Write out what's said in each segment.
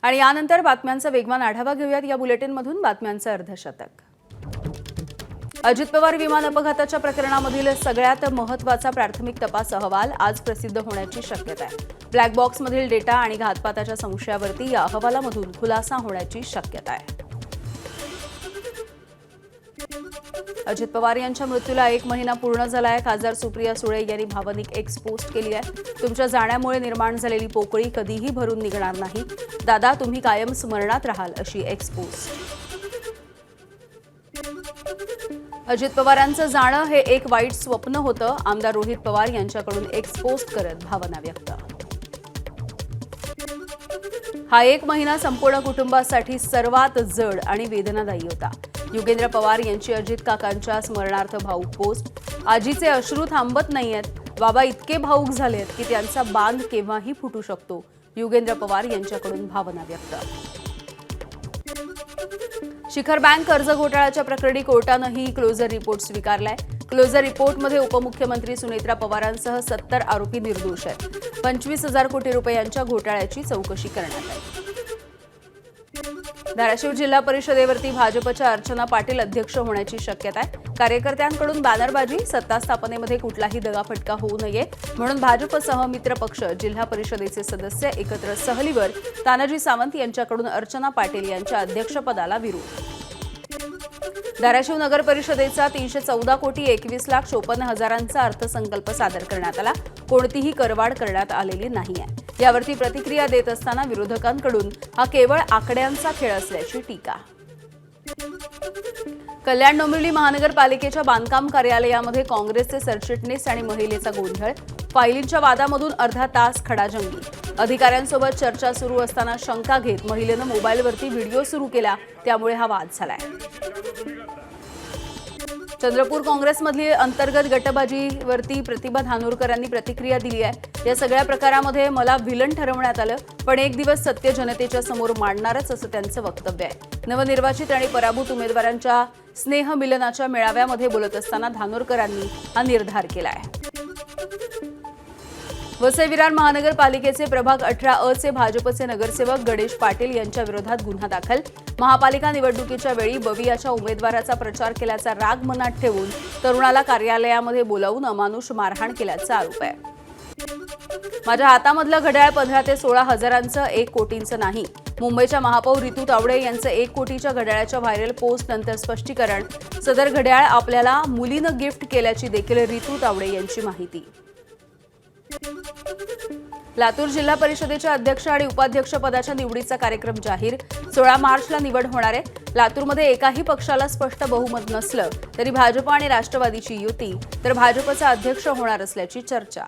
आणि यानंतर बातम्यांचा वेगवान आढावा घेऊयात या बुलेटिनमधून बातम्यांचं अर्धशतक। अजित पवार विमान अपघाताच्या प्रकरणामधील सगळ्यात महत्त्वाचा प्राथमिक तपास अहवाल आज प्रसिद्ध होण्याची शक्यता आहे। ब्लॅक बॉक्समधील डेटा आणि घातपाताच्या संशयावरती या अहवालामधून खुलासा होण्याची शक्यता आहे। अजित पवार यांच्या मृत्यूला 1 महिना पूर्ण झाला आहे। खासदार सुप्रिया सुळे यांनी भावनिक एक्स पोस्ट केली आहे। तुमच्या जाण्यामुळे निर्माण झालेली पोकळी कधीही भरून निघणार नाही। दादा, तुम्ही कायम स्मरणात राहाल, अशी एक्स पोस्ट। अजित पवारांचं जाणं हे एक वाईट स्वप्न होतं, आमदार रोहित पवार यांच्याकडून एक्स पोस्ट करत भावना व्यक्त। हा 1 महिना संपूर्ण कुटुंबासाठी सर्वात जड आणि वेदनादायी होता। युगेंद्र पवार यांची अजित काकांच्या स्मरणार्थ भावूक पोस्ट। आजीचे अश्रू थांबत नाहीयेत, बाबा इतके भावूक झालेत की त्यांचा बांध केव्हाही फुटू शकतो। युगेंद्र पवार यांच्याकडून भावना व्यक्त। शिखर बँक कर्ज घोटाळ्याच्या प्रकरणी कोर्टानंही क्लोजर रिपोर्ट स्वीकारलाय। क्लोजर रिपोर्टमध्ये उपमुख्यमंत्री सुनेत्रा पवारांसह 70 आरोपी निर्दोष आहेत। 25,000 कोटी रुपयांच्या घोटाळ्याची चौकशी करण्यात आली। धाराशिव जिल्हा परिषदेवरती भाजपच्या अर्चना पाटील अध्यक्ष होण्याची शक्यता आहे। कार्यकर्त्यांकडून बॅनरबाजी, सत्ता स्थापनेमध्ये कुठलाही दगाफटका होऊ नये म्हणून भाजपसह मित्र पक्ष, जिल्हा परिषदेचे सदस्य एकत्र सहलीवर तानाजी सावंत यांच्याकडून अर्चना पाटील यांच्या अध्यक्षपदाला विरोध। धाराशिव नगर परिषदेचा 314 कोटी 21 लाख 54 हजारांचा अर्थसंकल्प सादर करण्यात आला। कोणतीही करवाढ करण्यात आलेली नाहीये। यावरती प्रतिक्रिया देत असताना विरोधकांकडून हा केवळ आकड्यांचा खेळ असल्याची टीका। कल्याण डोंबिवली महानगरपालिकेच्या बांधकाम कार्यालयामध्ये काँग्रेसचे सरचिटणीस आणि महिलेचा गोंधळ। फाईलींच्या वादामधून अर्धा तास खडाजंगी। अधिकाऱ्यांसोबत चर्चा सुरू असताना शंका घेत महिलेनं मोबाईलवरती व्हिडिओ सुरू केला, त्यामुळे हा वाद झालाय। चंद्रपूर काँग्रेसमधली अंतर्गत गटबाजीवरती प्रतिभा धानोरकर यांनी प्रतिक्रिया दिली आहे। या सगळ्या प्रकारामध्ये मला विलन ठरवण्यात आलं, पण एक दिवस सत्य जनतेच्या समोर मांडणारच, असं त्यांचं वक्तव्य आहे। नवनिर्वाचित आणि पराभूत उमेदवारांच्या स्नेहमिलनाच्या मेळाव्यामध्ये बोलत असताना धानोरकरांनी हा निर्धार केला आहे। वसई विरार महानगरपालिकेचे प्रभाग 18 चे भाजपचे नगरसेवक गणेश पाटील यांच्या विरोधात गुन्हा दाखल। महापालिका निवडणुकीच्या वेळी बवियाच्या उमेदवाराचा प्रचार केल्याचा राग मनात ठेवून तरुणाला कार्यालयामध्ये बोलावून अमानुष मारहाण केल्याचा आरोप आहे। माझ्या हातामधलं घड्याळ 15 ते 16 हजारांचं 1 कोटींचं नाही। मुंबईच्या महापौर रितू तावडे यांचं 1 कोटीच्या घड्याळाच्या व्हायरल पोस्ट नंतर स्पष्टीकरण। सदर घड्याळ आपल्याला मुलीनं गिफ्ट केल्याची देखील रितू तावडे यांची माहिती। लातूर जिल्हा परिषदेच्या अध्यक्ष आणि उपाध्यक्ष पदाच्या निवडीचा कार्यक्रम जाहीर। 16 मार्चला निवड होणार आहे। लातूरमध्ये एकाही पक्षाला स्पष्ट बहुमत नसलं तरी भाजप आणि राष्ट्रवादीची युती तर भाजपचा अध्यक्ष होणार असल्याची चर्चा।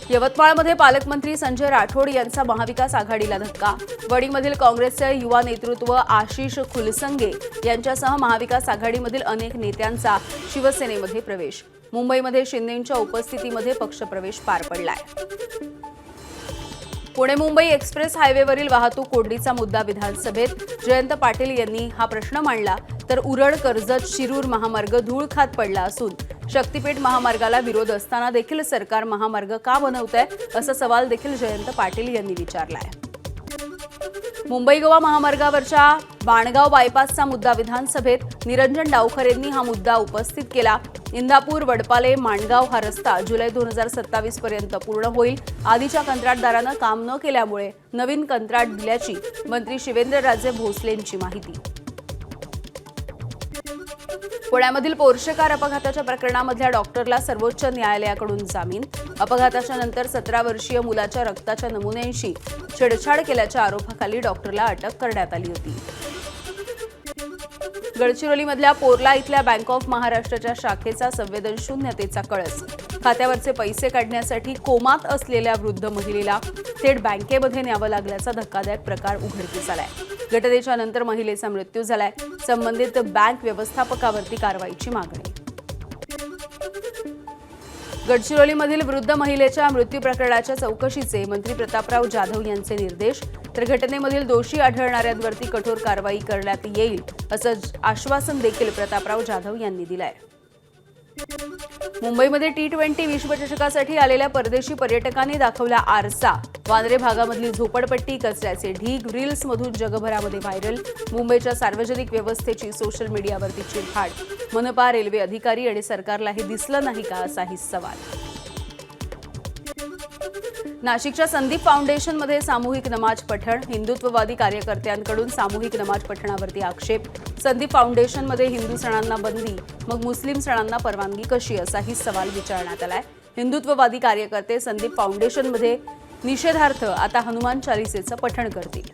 यवतमाळमध्ये पालकमंत्री संजय राठोड यांचा महाविकास आघाडीला धक्का। वडीमधील काँग्रेसचे युवा नेतृत्व आशिष खुलसंगे यांच्यासह महाविकास आघाडीमधील अनेक नेत्यांचा शिवसेनेमध्ये प्रवेश। मुंबईमध्ये शिंदेंच्या उपस्थितीमध्ये पक्षप्रवेश पार पडलाय। पुणे मुंबई एक्सप्रेस हायवेवरील वाहतूक कोंडीचा मुद्दा विधानसभेत जयंत पाटील यांनी हा प्रश्न मांडला, तर उरण कर्जत शिरूर महामार्ग धूळ खात पडला असून शक्तीपीठ महामार्गाला विरोध असताना देखील सरकार महामार्ग का बनवतंय, असा सवाल देखील जयंत पाटील यांनी विचारलाय। मुंबई गोवा महामार्गावरच्या बाणगाव बायपासचा मुद्दा विधानसभेत निरंजन डावखरेंनी हा मुद्दा उपस्थित केला। इंदापूर वडपाले माणगाव हा रस्ता जुलै 2027 पर्यंत पूर्ण होईल। आधीच्या कंत्राटदारानं काम न केल्यामुळे नवीन कंत्राट दिल्याची मंत्री शिवेंद्रराजे भोसलेंची माहिती। पुण्यामधील पोर्शे कार अपघाताच्या प्रकरणामधल्या डॉक्टरला सर्वोच्च न्यायालयाकडून जामीन। अपघाताच्या नंतर 17 वर्षीय मुलाच्या रक्ताच्या नमुन्यांशी छेडछाड केल्याच्या आरोपाखाली डॉक्टरला अटक करण्यात आली होती। गडचिरोलीमधल्या पोर्ला इथल्या बँक ऑफ महाराष्ट्राच्या शाखेचा संवेदनशून्यतेचा कळस। खात्यावरचे पैसे काढण्यासाठी कोमात असलेल्या वृद्ध महिलेला थेट बँकेमध्ये न्यावं लागल्याचा धक्कादायक प्रकार उघडकीस आलाय। घटनेच्या नंतर महिलेचा मृत्यू झालाय। संबंधित बँक व्यवस्थापकावरती कारवाईची मागणी। गडचिरोलीमधील वृद्ध महिलेच्या मृत्यू प्रकरणाच्या चौकशीचे मंत्री प्रतापराव जाधव यांचे निर्देश। तर घटनेमधील दोषी आढळणाऱ्यांवरती कठोर कारवाई करण्यात येईल असं आश्वासन देखील प्रतापराव जाधव यांनी दिलंय। मुंबईमध्ये T20 विश्वचषकासाठी आलेल्या परदेशी पर्यटकांनी दाखवला आरसा. वांद्रे भागामधली झोपडपट्टी, कचऱ्याचे ढीग रील्समधून जगभरामध्ये व्हायरल. मुंबईच्या सार्वजनिक व्यवस्थेची सोशल मीडियावरती चिरफाड. मनपा, रेल्वे अधिकारी आणि सरकारला हे दिसलं नाही का, असाही सवाल. नाशिकच्या संदीप फाउंडेशनमध्ये सामूहिक नमाज पठण. हिंदुत्ववादी कार्यकर्त्यांकडून सामूहिक नमाज पठणावरती आक्षेप. संदीप फाउंडेशनमध्ये हिंदू सणांना बंदी, मग मुस्लिम सणांना परवानगी कशी, असाही सवाल विचारण्यात आलाय. हिंदुत्ववादी कार्यकर्ते संदीप फाउंडेशनमध्ये निषेधार्थ आता हनुमान चालिसेचं पठण करतील.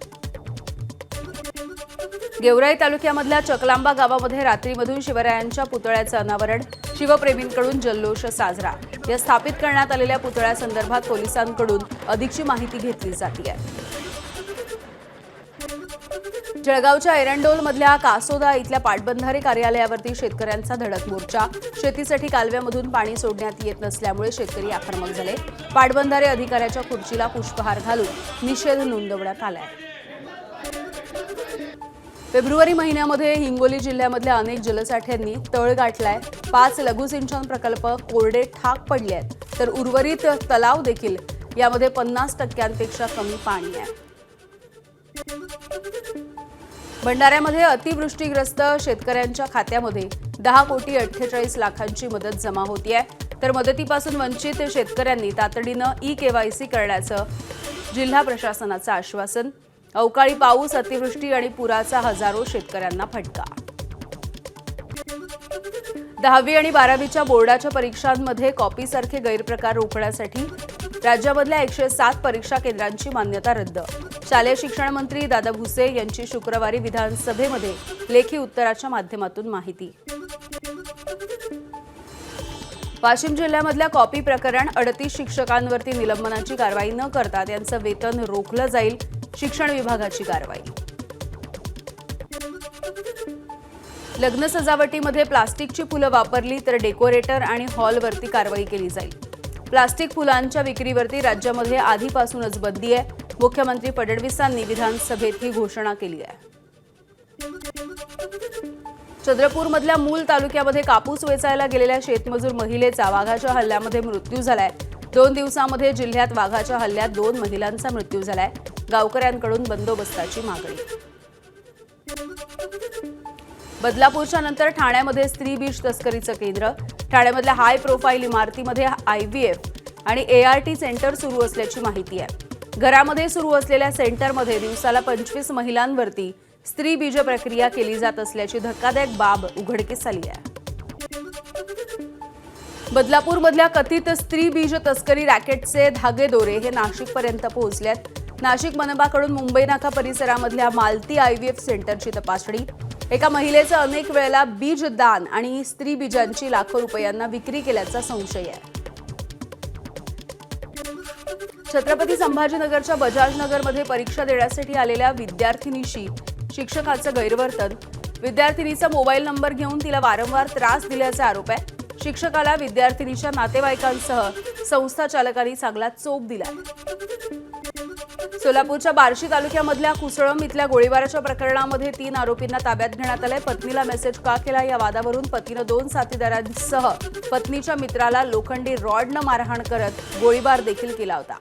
गेवराई तालुक्यामधल्या चकलांबा गावामध्ये रात्रीमधून शिवरायांच्या पुतळ्याचं अनावरण. शिवप्रेमींकडून जल्लोष साजरा. या स्थापित करण्यात आलेल्या पुतळ्यासंदर्भात पोलिसांकडून अधिकची माहिती घेतली जाते. जळगावच्या एरंडोलमधल्या कासोदा इथल्या पाटबंधारे कार्यालयावरती शेतकऱ्यांचा धडक मोर्चा. शेतीसाठी कालव्यामधून पाणी सोडण्यात येत नसल्यामुळे शेतकरी आक्रमक झाले. पाटबंधारे अधिकाऱ्याच्या खुर्चीला पुष्पहार घालून निषेध नोंदवण्यात आलाय. फेब्रुवारी महिन्यामध्ये हिंगोली जिल्ह्यामधल्या अनेक जलसाठ्यांनी तळ गाठलाय. 5 लघुसिंचन प्रकल्प कोरडे ठाक पडले आहेत, तर उर्वरित तलाव देखील यामध्ये 50% कमी पाणी आहे. भंडाऱ्यामध्ये अतिवृष्टीग्रस्त शेतकऱ्यांच्या खात्यामध्ये 10,48 लाखांची मदत जमा होतीये, तर मदतीपासून वंचित शेतकऱ्यांनी तातडीनं ई-KYC करण्याचं जिल्हा प्रशासनाचं आश्वासन. अवकाळी पाऊस, अतिवृष्टी आणि पुराचा हजारो शेतकऱ्यांना फटका. 10वी आणि 12वीच्या बोर्डाच्या परीक्षांमध्ये कॉपीसारखे गैरप्रकार रोखण्यासाठी राज्यामधल्या 107 परीक्षा केंद्रांची मान्यता रद्द. शालेय शिक्षण मंत्री दादा भुसे यांची शुक्रवारी विधानसभेमध्ये लेखी उत्तराच्या माध्यमातून माहिती. वाशिम जिल्ह्यामधल्या कॉपी प्रकरण. 38 शिक्षकांवरती निलंबनाची कारवाई न करता त्यांचं वेतन रोखलं जाईल. शिक्षण विभागाची कारवाई. लग्न सजावटीमध्ये प्लास्टिकची फुलं वापरली तर डेकोरेटर आणि हॉलवरती कारवाई केली जाईल. प्लास्टिक फुलांच्या विक्रीवरती राज्यामध्ये आधीपासूनच बंदी आहे. मुख्यमंत्री फडणवीसांनी विधानसभेत ही घोषणा केली आहे. चंद्रपूरमधल्या मूल तालुक्यामध्ये कापूस वेचायला गेलेल्या शेतमजूर महिलेचा वाघाच्या हल्ल्यामध्ये मृत्यू झालाय. 2 दिवसांमध्ये जिल्ह्यात वाघाच्या हल्ल्यात 2 महिलांचा मृत्यू झालाय. गावकऱ्यांकडून बंदोबस्ताची मागणी. बदलापूरच्या नंतर ठाण्यामध्ये स्त्री बीज तस्करीचं केंद्र. ठाण्यामधल्या हाय प्रोफाईल इमारतीमध्ये IVF आणि ART सेंटर सुरू असल्याची माहिती आहे. घरामध्ये सुरू असलेल्या सेंटरमध्ये दिवसाला 25 महिलांवरती स्त्री बीज प्रक्रिया केली जात असल्याची धक्कादायक बाब उघडकीस आली आहे. बदलापूरमधल्या कथित स्त्री बीज तस्करी रॅकेटचे धागेदोरे हे नाशिकपर्यंत पोहोचलेत. नाशिक मनपाकडून मुंबई नाका परिसरामधल्या मालती IVF सेंटरची तपासणी. एका महिलेचं अनेक वेळेला बीज दान आणि स्त्री बीजांची लाखो रुपयांना विक्री केल्याचा संशय आहे. छत्रपती संभाजीनगरच्या बजाजनगरमध्ये परीक्षा देण्यासाठी आलेल्या विद्यार्थिनीशी शिक्षकाचं गैरवर्तन. विद्यार्थिनीचा मोबाईल नंबर घेऊन तिला वारंवार त्रास दिल्याचा आरोप आहे. शिक्षकाला विद्यार्थिनीच्या नातेवाईकांसह संस्था चालकांनी चांगला चोप दिलाय. सोलापूरच्या बार्शी तालुक्यामधल्या कुसळम इथल्या गोळीबाराच्या प्रकरणामध्ये 3 आरोपींना ताब्यात घेण्यात आलंय. पत्नीला मेसेज का केला या वादावरून पतीनं 2 साथीदारांसह पत्नीच्या मित्राला लोखंडी रॉडनं मारहाण करत गोळीबार देखील केला होता.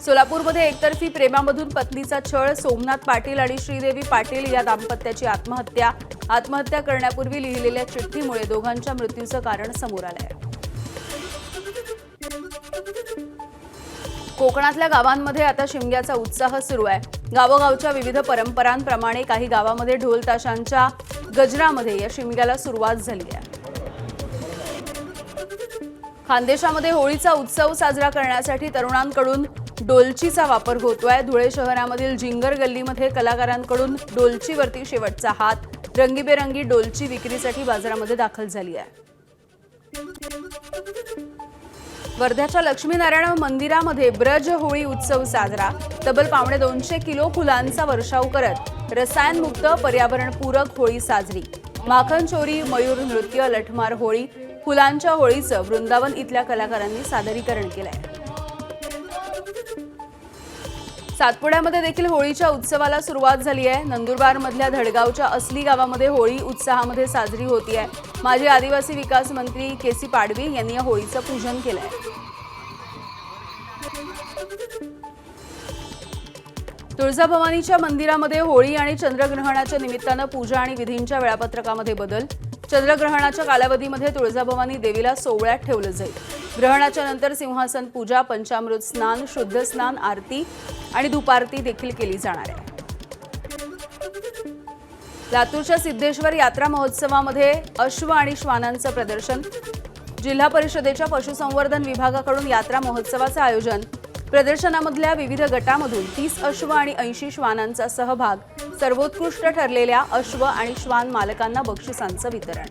सोलापूरमध्ये एकतर्फी प्रेमामधून पत्नीचा छळ. सोमनाथ पाटील आणि श्रीदेवी पाटील या दाम्पत्याची आत्महत्या. आत्महत्या करण्यापूर्वी लिहिलेल्या चिठ्ठीमुळे दोघांच्या मृत्यूचं कारण समोर आलंय. कोकणातल्या गावांमध्ये आता शिमग्याचा उत्साह सुरू आहे. गावोगावच्या विविध परंपरांप्रमाणे काही गावामध्ये ढोल ताशांच्या गजरामध्ये या शिमग्याला सुरुवात झाली आहे. खानदेशामध्ये होळीचा उत्सव साजरा करण्यासाठी तरुणांकडून डोलचीचा वापर होतोय. धुळे शहरामधील जिंगर गल्लीमध्ये कलाकारांकडून डोलचीवरती शेवटचा हात. रंगीबेरंगी डोलची विक्रीसाठी बाजारामध्ये दाखल झाली आहे. वर्ध्याच्या लक्ष्मीनारायण मंदिरामध्ये ब्रज होळी उत्सव साजरा. तब्बल 250 किलो फुलांचा वर्षाव करत रसायनमुक्त पर्यावरणपूरक होळी साजरी. माखन चोरी, मयूर नृत्य, लठमार होळी, फुलांच्या होळीचं वृंदावन इथल्या कलाकारांनी सादरीकरण केलंय. सातपुड्यामध्ये देखील होळीच्या उत्सवाला सुरुवात झाली आहे. नंदुरबारमधल्या धडगावच्या असली गावामध्ये होळी उत्साहामध्ये साजरी होती आहे. माजी आदिवासी विकास मंत्री केसी पाडवी यांनी या होळीचं पूजन केलंय। तुळजाभवानीच्या मंदिरामध्ये होळी आणि चंद्रग्रहणाच्या निमित्तानं पूजा आणि विधींच्या वेळापत्रकामध्ये बदल। चंद्रग्रहणाच्या कालावधीमध्ये तुळजाभवानी देवीला सोवळ्यात ठेवलं जाईल। ग्रहणाच्या नंतर सिंहासन पूजा, पंचामृत स्नान, शुद्ध स्नान, आरती आणि धूपारती देखील केली जाणार आहे। लातूरच्या सिद्धेश्वर यात्रा महोत्सवामध्ये अश्व आणि श्वानांचं प्रदर्शन। जिल्हा परिषदेच्या पशुसंवर्धन विभागाकडून यात्रा महोत्सवाचं आयोजन। प्रदर्शनामधल्या विविध गटामधून 30 अश्व आणि 80 श्वानांचा सहभाग। सर्वोत्कृष्ट ठरलेल्या अश्व आणि श्वान मालकांना बक्षिसांचं वितरण।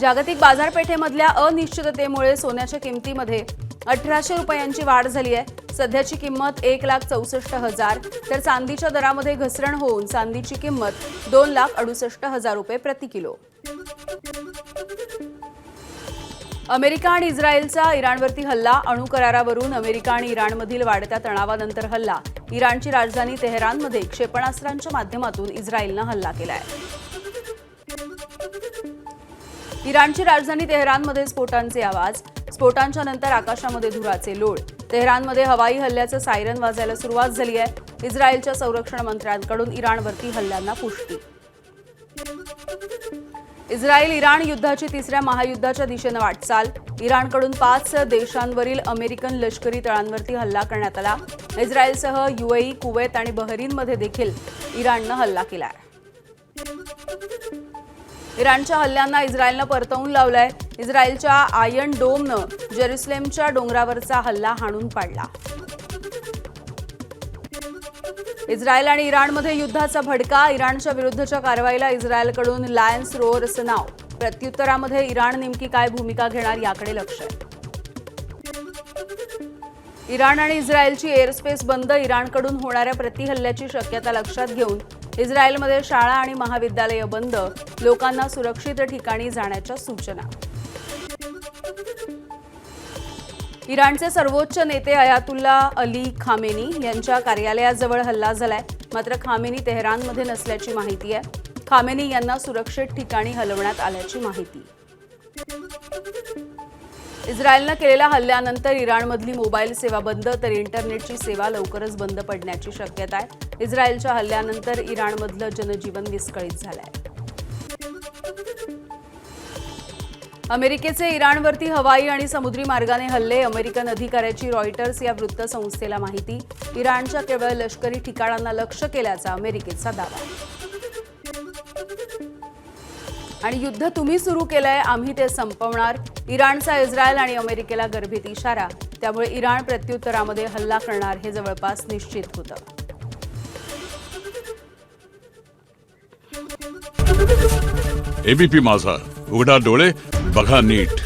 जागतिक बाजारपेठेमधल्या अनिश्चिततेमुळे सोन्याच्या किमतीमध्ये 1800 रुपयांची वाढ झाली आहे। सध्याची किंमत 1,64,000 तर चांदीच्या दरामध्ये घसरण होऊन चांदीची किंमत 2,68,000 रुपये प्रति किलो। अमेरिका आणि इस्रायलचा इराणवरती हल्ला। अणु करारावरून अमेरिका आणि इराणमधील वाढत्या तणावानंतर हल्ला। इराणची राजधानी तेहरानमध्ये क्षेपणास्त्रांच्या माध्यमातून इस्रायलनं हल्ला केलाय। इराणची राजधानी तेहरानमध्ये स्फोटांचे आवाज। स्फोटांच्या नंतर आकाशामध्ये धुराचे लोळ। तेहरानमध्ये हवाई हल्ल्याचं सायरन वाजायला सुरुवात झाली आहे। इस्रायलच्या संरक्षण मंत्र्यांकडून इराणवरती हल्ल्यांना पुष्टी। इस्रायल इराण युद्धाची तिसऱ्या महायुद्धाच्या दिशेनं वाटचाल। इराणकडून 5 देशांवरील अमेरिकन लष्करी तळांवरती हल्ला करण्यात आला। इस्रायलसह युएई, कुवेत आणि बहरीनमध्ये देखील इराणनं हल्ला केलाय। इराणच्या हल्ल्यांना इस्रायलनं परतवून लावलंय। इस्रायलच्या आयर्न डोमनं जेरुसलेमच्या डोंगरावरचा हल्ला हाणून पाडला। इस्रायल आणि इराणमध्ये युद्धाचा भडका। इराणच्या विरुद्धच्या कारवाईला इस्रायलकडून लायन्स रोअर असं नाव। प्रत्युत्तरामध्ये इराण नेमकी काय भूमिका घेणार याकडे लक्ष आहे। इराण आणि इस्रायलची एअरस्पेस बंद। इराणकडून होणाऱ्या प्रतिहल्ल्याची शक्यता लक्षात घेऊन इस्रायलमध्ये शाळा आणि महाविद्यालय बंद। लोकांना सुरक्षित ठिकाणी जाण्याच्या सूचना। इराणचे सर्वोच्च नेते अयातुल्ला अली खामेनी यांच्या कार्यालयाजवळ हल्ला झालाय। मात्र खामेनी तेहरानमध्ये नसल्याची माहिती आहे। खामेनी यांना सुरक्षित ठिकाणी हलवण्यात आल्याची माहिती। इस्रायलनं केलेल्या हल्ल्यानंतर इराणमधली मोबाईल सेवा बंद तर इंटरनेटची सेवा लवकरच बंद पडण्याची शक्यता आहे। इस्रायलच्या हल्ल्यानंतर इराणमधलं जनजीवन विस्कळीत झालंय। अमेरिकेचे इराणवरती हवाई आणि समुद्री मार्गाने हल्ले। अमेरिकन अधिकाऱ्याची रॉयटर्स या वृत्तसंस्थेला माहिती। इराणच्या केवळ लष्करी ठिकाणांना लक्ष्य केल्याचा अमेरिकेचा दावा। आणि युद्ध तुम्ही सुरू केलंय, आम्ही ते संपवणार। इराणचा इस्रायल आणि अमेरिकेला गर्भित इशारा। त्यामुळे इराण प्रत्युत्तरामध्ये हल्ला करणार हे जवळपास निश्चित होतं। एबीपी माझा, उघडा डोळे बघा नीट।